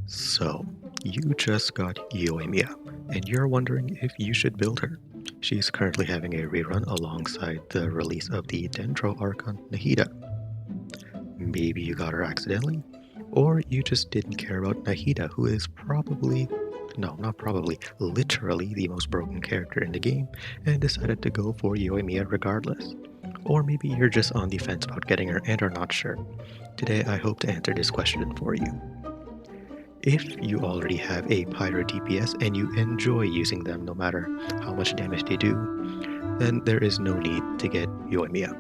So, you just got Yoimiya, and you're wondering if you should build her. She's currently having a rerun alongside the release of the Dendro arc on Nahida. Maybe you got her accidentally, or you just didn't care about Nahida, who is probably, no, not probably, literally the most broken character in the game, and decided to go for Yoimiya regardless. Or maybe you're just on the fence about getting her and are not sure. Today I hope to answer this question for you. If you already have a Pyro DPS and you enjoy using them no matter how much damage they do, then there is no need to get Yoimiya.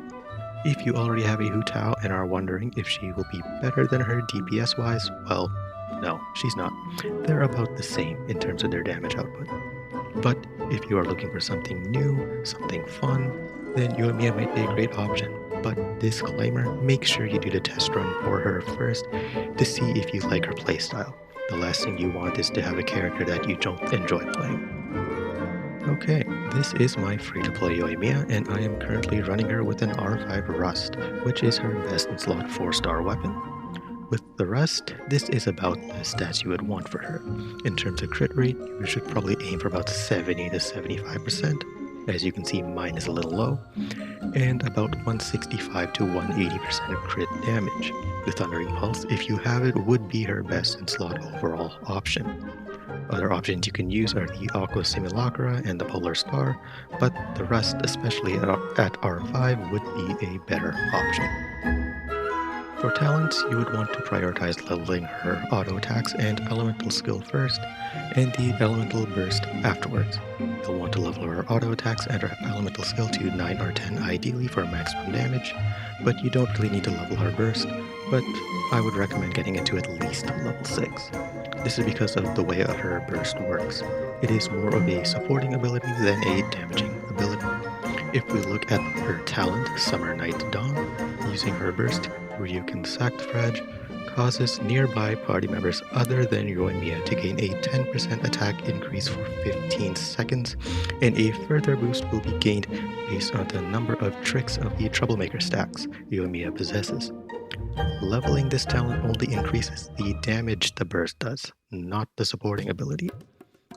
If you already have a Hu Tao and are wondering if she will be better than her DPS wise, well, no, she's not. They're about the same in terms of their damage output. But if you are looking for something new, something fun, then Yoimiya might be a great option. But disclaimer, make sure you do the test run for her first to see if you like her playstyle. The last thing you want is to have a character that you don't enjoy playing. Okay, this is my free-to-play Yoimiya, and I am currently running her with an R5 Rust, which is her best in slot 4-star weapon. With the Rust, this is about the stats you would want for her. In terms of crit rate, you should probably aim for about 70 to 75%. As you can see, mine is a little low, and about 165 to 180% of crit damage. The Thundering Pulse, if you have it, would be her best in slot overall option. Other options you can use are the Aqua Simulacra and the Polar Star, but the Rust, especially at R5, would be a better option. For talents, you would want to prioritize leveling her auto attacks and elemental skill first, and the elemental burst afterwards. You'll want to level her auto attacks and her elemental skill to 9 or 10 ideally for maximum damage, but you don't really need to level her burst, but I would recommend getting into at least level 6. This is because of the way her burst works. It is more of a supporting ability than a damaging ability. If we look at her talent, Summer Night Dawn, using her burst, Ryukin Sacrifice causes nearby party members other than Yoimiya to gain a 10% attack increase for 15 seconds, and a further boost will be gained based on the number of tricks of the Troublemaker stacks Yoimiya possesses. Leveling this talent only increases the damage the burst does, not the supporting ability.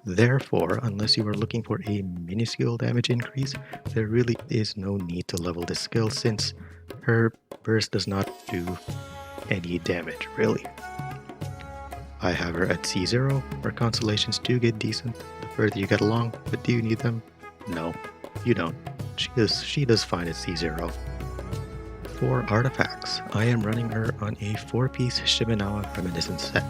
Therefore, unless you are looking for a minuscule damage increase, there really is no need to level this skill since her burst does not do any damage, really. I have her at C0, where Constellations do get decent the further you get along, but do you need them? No, you don't. She does fine at C0. For artifacts, I am running her on a 4-piece Shimenawa Reminiscence set.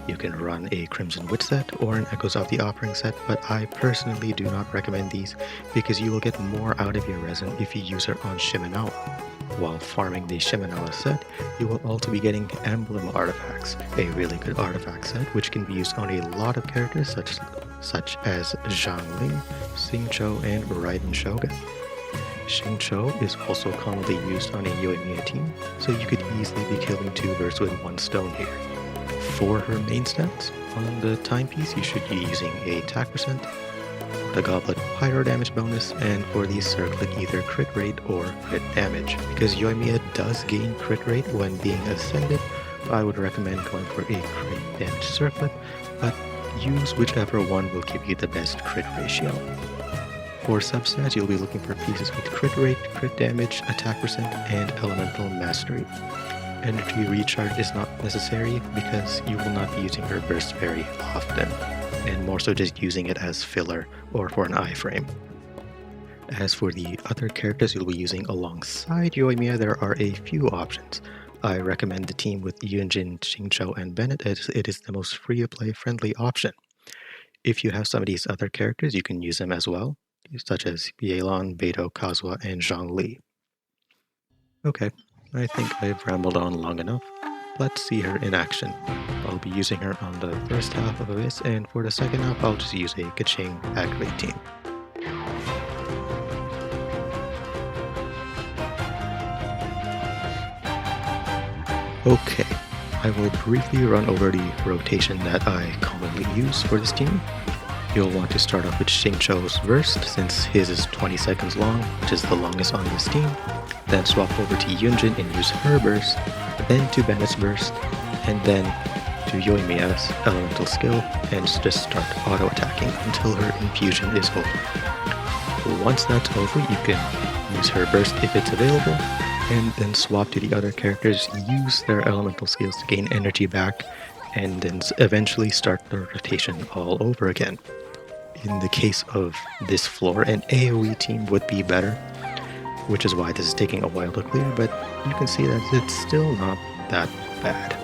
You can run a Crimson Witch set or an Echoes of the Offering set, but I personally do not recommend these because you will get more out of your resin if you use her on Shimenawa. While farming the Shimenawa set, you will also be getting Emblem Artifacts, a really good artifact set which can be used on a lot of characters such as Zhangli, Xingqiu, and Raiden Shogun. Xingqiu is also commonly used on a Yoimiya team, so you could easily be killing 2 birds with 1 stone here. For her main stats, on the timepiece you should be using a attack percent, for the goblet pyro damage bonus, and for the circlet either crit rate or crit damage. Because Yoimiya does gain crit rate when being ascended, I would recommend going for a crit damage circlet, but use whichever one will give you the best crit ratio. For substats, you'll be looking for pieces with crit rate, crit damage, attack percent, and elemental mastery. Energy recharge is not necessary because you will not be using her burst very often, and more so just using it as filler or for an iframe. As for the other characters you'll be using alongside Yoimiya, there are a few options. I recommend the team with Yunjin, Xingqiu, and Bennett as it is the most free-to-play friendly option. If you have some of these other characters, you can use them as well, such as Yelan, Beidou, Kazuha, and Zhangli. Okay, I think I've rambled on long enough. Let's see her in action. I'll be using her on the first half of this, and for the second half I'll just use a Kaching Aggravate team. Okay, I will briefly run over the rotation that I commonly use for this team. You'll want to start off with Xingqiu's burst, since his is 20 seconds long, which is the longest on this team. Then swap over to Yunjin and use her burst, then to Bennett's burst, and then to Yoimiya's elemental skill and just start auto-attacking until her infusion is over. Once that's over, you can use her burst if it's available, and then swap to the other characters, use their elemental skills to gain energy back, and then eventually start the rotation all over again. In the case of this floor, an AoE team would be better, which is why this is taking a while to clear, but you can see that it's still not that bad.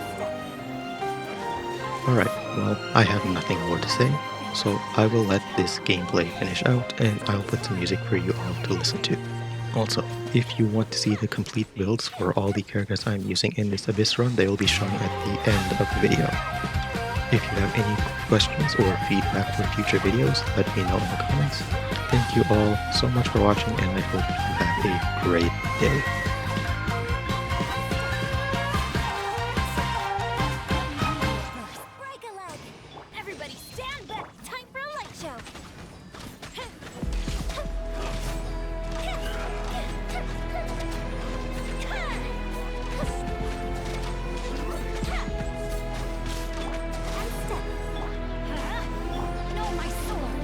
Alright, well, I have nothing more to say, so I will let this gameplay finish out and I'll put some music for you all to listen to. Also, if you want to see the complete builds for all the characters I'm using in this Abyss run, they will be shown at the end of the video. If you have any questions or feedback for future videos, let me know in the comments. Thank you all so much for watching, and I hope you have a great day. Everybody stand back! Time for a light show! No, my sword!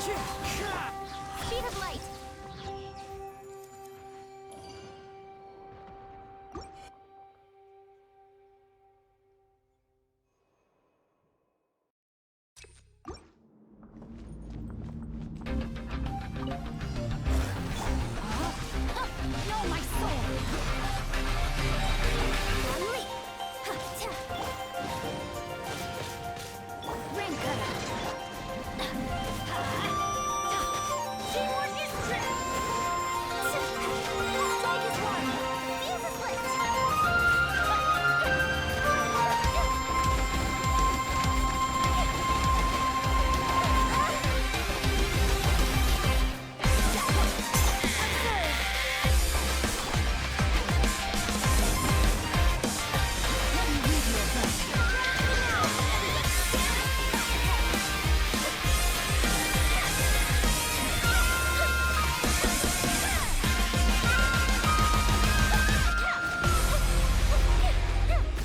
Speed of light. No, my soul. Leap. Rain cutter. Teamwork is strength. Strike is one. Fuse is lit.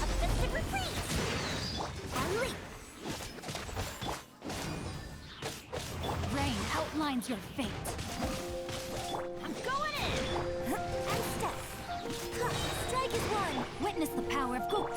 Offensive retreat. Leap. Rain outlines your fate. I'm going in. And step. Strike is one. Witness the power of Go.